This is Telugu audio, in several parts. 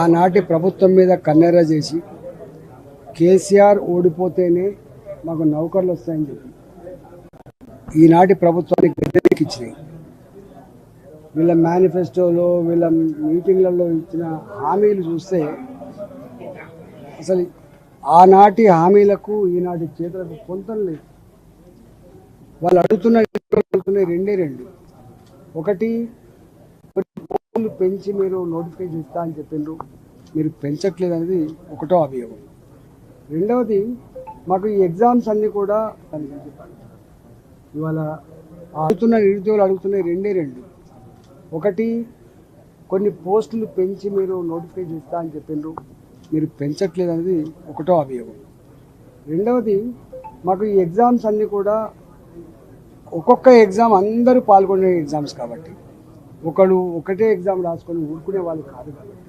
ఆనాటి ప్రభుత్వం మీద కన్నెర్ర చేసి కేసీఆర్ ఓడిపోతేనే మాకు నౌకర్లు వస్తాయని చెప్పి ఈనాటి ప్రభుత్వానికి వ్యతిరేకించినాయి. వీళ్ళ మేనిఫెస్టోలో వీళ్ళ మీటింగ్లలో ఇచ్చిన హామీలు చూస్తే అసలు ఆనాటి హామీలకు ఈనాటి చేతులకు పొంతం లేదు. వాళ్ళు అడుగుతున్న రెండే రెండు. ఒకటి, పోస్టులు పెంచి మీరు నోటిఫికేషన్ ఇస్తా అని చెప్పిండ్రు, మీరు పెంచట్లేదు అనేది ఒకటో అభియోగం. రెండవది, మాకు ఈ ఎగ్జామ్స్ అన్నీ కూడా చెప్పాలి. ఇవాళ నిరుద్యోగులు అడుగుతున్నాయి రెండే రెండు. ఒకటి, కొన్ని పోస్టులు పెంచి మీరు నోటిఫికేషన్ ఇస్తా అని చెప్పిండ్రు, మీరు పెంచట్లేదు అనేది ఒకటో అభియోగం. రెండవది, మాకు ఈ ఎగ్జామ్స్ అన్నీ కూడా ఒక్కొక్క ఎగ్జామ్ అందరూ పాల్గొనే ఎగ్జామ్స్ కాబట్టి ఒకటే ఎగ్జామ్ రాసుకొని ఊరుకునే వాళ్ళు కాదు కాబట్టి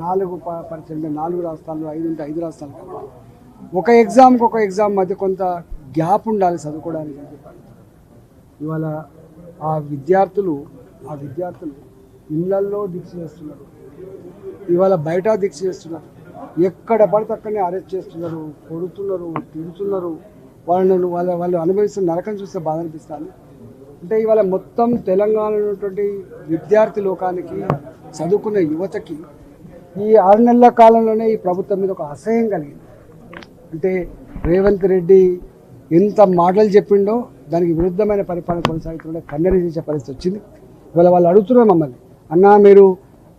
4% 4 రాష్ట్రాలు 5 ఉంటే 5 రాష్ట్రాలు కాబట్టి ఒక ఎగ్జామ్ మధ్య కొంత గ్యాప్ ఉండాలి చదువుకోవడానికి అని చెప్పాలి. ఇవాళ ఆ విద్యార్థులు ఇళ్లల్లో దీక్ష చేస్తున్నారు, ఇవాళ బయట దీక్ష చేస్తున్నారు. ఎక్కడ పడితే అక్కడనే అరెస్ట్ చేస్తున్నారు, కొడుతున్నారు, తిడుతున్నారు. వాళ్ళు అనుభవిస్తున్న నరకం చూస్తే బాధ అనిపిస్తుంది. అంటే ఇవాళ మొత్తం తెలంగాణలో ఉన్నటువంటి విద్యార్థి లోకానికి, చదువుకున్న యువతకి ఈ 6 నెలల కాలంలోనే ఈ ప్రభుత్వం మీద ఒక అసహ్యం కలిగింది. అంటే రేవంత్ రెడ్డి ఎంత మాటలు చెప్పిండో దానికి విరుద్ధమైన పరిపాలన కొనసాగుతుండే కన్నెరి చేసే పరిస్థితి వచ్చింది. ఇవాళ వాళ్ళు అడుగుతున్నారు మమ్మల్ని, అన్నా మీరు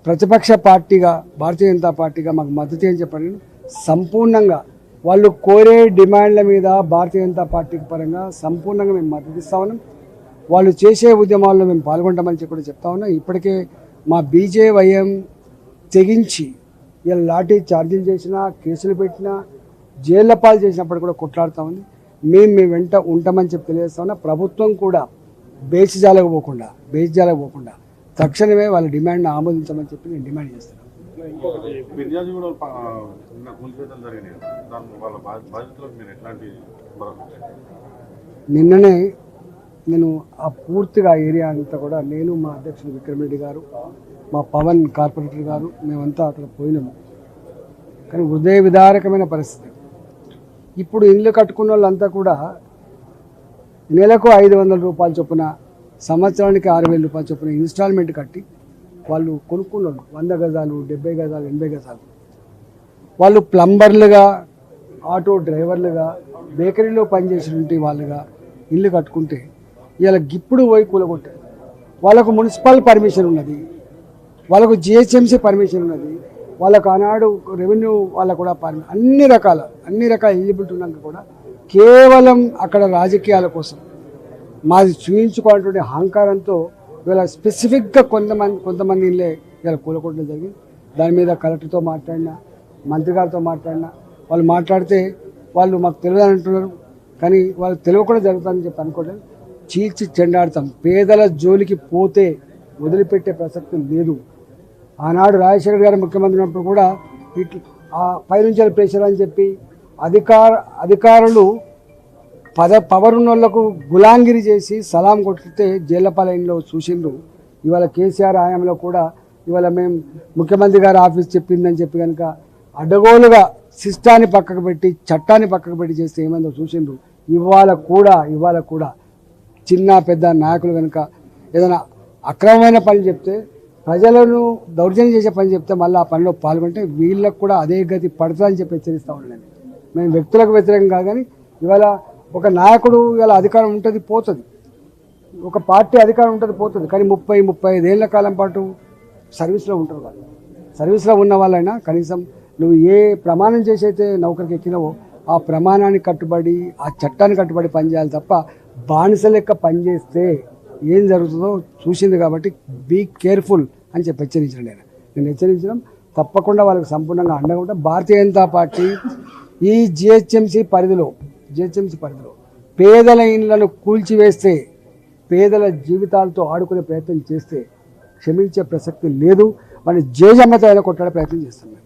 ప్రతిపక్ష పార్టీగా భారతీయ జనతా పార్టీగా మాకు మద్దతు అని చెప్పండి. సంపూర్ణంగా వాళ్ళు కోరే డిమాండ్ల మీద భారతీయ జనతా పార్టీకి పరంగా సంపూర్ణంగా మేము మద్దతు ఇస్తా ఉన్నాం. వాళ్ళు చేసే ఉద్యమాల్లో మేము పాల్గొంటామని చెప్పి చెప్తా ఉన్నాం. ఇప్పటికే మా బీజేవైఎం తెగించి ఇలా లాఠీ ఛార్జీలు చేసినా, కేసులు పెట్టినా, జైళ్ల పాలు చేసినప్పుడు కూడా కొట్లాడుతూ ఉంది. మేము వెంట ఉంటామని చెప్పి తెలియజేస్తా ఉన్నా. ప్రభుత్వం కూడా బేసిజాలకు పోకుండా తక్షణమే వాళ్ళ డిమాండ్ని ఆమోదించమని చెప్పి నేను డిమాండ్ చేస్తున్నాను. నిన్ననే నేను ఆ పూర్తిగా ఏరియా అంతా కూడా నేను, మా అధ్యక్షుడు విక్రమ్ రెడ్డి గారు, మా పవన్ కార్పొరేటర్ గారు మేమంతా అక్కడ పోయినాము. కానీ హృదయ విదారకమైన పరిస్థితి. ఇప్పుడు ఇల్లు కట్టుకున్న వాళ్ళంతా కూడా నెలకు 500 రూపాయల చొప్పున, సంవత్సరానికి 6,000 రూపాయల చొప్పున ఇన్స్టాల్మెంట్ కట్టి వాళ్ళు కొనుక్కున్నారు. 100 గజాలు, 70 గజాలు, 80 గజాలు. వాళ్ళు ప్లంబర్లుగా, ఆటో డ్రైవర్లుగా, బేకరీలో పనిచేసినటువంటి వాళ్ళుగా ఇల్లు కట్టుకుంటే ఇలా గిప్పుడు పోయి కూలగొట్టారు. వాళ్ళకు మున్సిపల్ పర్మిషన్ ఉన్నది, వాళ్ళకు జిహెచ్ఎంసీ పర్మిషన్ ఉన్నది, వాళ్ళకు ఆనాడు రెవెన్యూ వాళ్ళకు కూడా అన్ని రకాల ఎలిజిబిలిటీ ఉన్నాక కూడా కేవలం అక్కడ రాజకీయాల కోసం మాది చూయించుకోవాలన్నటువంటి అహంకారంతో ఇవాళ స్పెసిఫిక్గా కొంతమంది ఇళ్ళే ఇలా కూలగొట్టడం జరిగింది. దాని మీద కలెక్టర్తో మాట్లాడినా, మంత్రి గారితో మాట్లాడినా, వాళ్ళు మాట్లాడితే వాళ్ళు మాకు తెలియదని అంటున్నారు. కానీ వాళ్ళు తెలియకుండా జరుగుతుందని చెప్పి అనుకోవట్లేదు. చీల్చి చెండాడతాం. పేదల జోలికి పోతే వదిలిపెట్టే ప్రసక్తి లేదు. ఆనాడు రాజశేఖర్ గారు ముఖ్యమంత్రి ఉన్నప్పుడు కూడా ఆ పైనుంచి ప్రెషర్ అని చెప్పి అధికారులు పవర్ ఉన్న వాళ్ళకు గులాంగిరి చేసి సలాం కొట్టితే జైళ్లపాలయంలో చూసిండ్రు. ఇవాళ కేసీఆర్ హయాంలో కూడా ఇవాళ మేము ముఖ్యమంత్రి గారి ఆఫీస్ చెప్పిందని చెప్పి కనుక అడ్డగోలుగా సిస్టాన్ని పక్కకు పెట్టి, చట్టాన్ని పక్కకు పెట్టి చేస్తే ఏమైందో చూసిండ్రు. ఇవాళ కూడా చిన్న పెద్ద నాయకులు కనుక ఏదైనా అక్రమమైన పని చెప్తే, ప్రజలను దౌర్జన్యం చేసే పని చెప్తే మళ్ళీ ఆ పనిలో పాల్గొంటే వీళ్ళకు కూడా అదే గతి పడుతుందని చెప్పి హెచ్చరిస్తూ ఉన్నాను. మేము వ్యక్తులకు వ్యతిరేకం కాదు, కానీ ఇవాళ ఒక నాయకుడు ఇవాళ అధికారం ఉంటుంది పోతుంది, ఒక పార్టీ అధికారం ఉంటుంది పోతుంది. కానీ 30-35 ఏళ్ల కాలం పాటు సర్వీస్లో ఉంటారు. వాళ్ళు సర్వీస్లో ఉన్న వాళ్ళైనా కనీసం నువ్వు ఏ ప్రమాణం చేసి అయితే నౌకరికి ఎక్కినావో ఆ ప్రమాణానికి కట్టుబడి, ఆ చట్టాన్ని కట్టుబడి పనిచేయాలి తప్ప బానిస లెక్క పనిచేస్తే ఏం జరుగుతుందో చూసింది. కాబట్టి బీ కేర్ఫుల్ అని చెప్పి హెచ్చరించాను. నేను హెచ్చరించడం తప్పకుండా వాళ్ళకి సంపూర్ణంగా అండగా ఉంటాం. భారతీయ జనతా పార్టీ ఈ జిహెచ్ఎంసీ పరిధిలో పేదల ఇళ్లను కూల్చివేస్తే, పేదల జీవితాలతో ఆడుకునే ప్రయత్నం చేస్తే క్షమించే ప్రసక్తి లేదు. వాళ్ళని జేజమ్మతో అయినా కొట్టాడే ప్రయత్నం చేస్తున్నాం.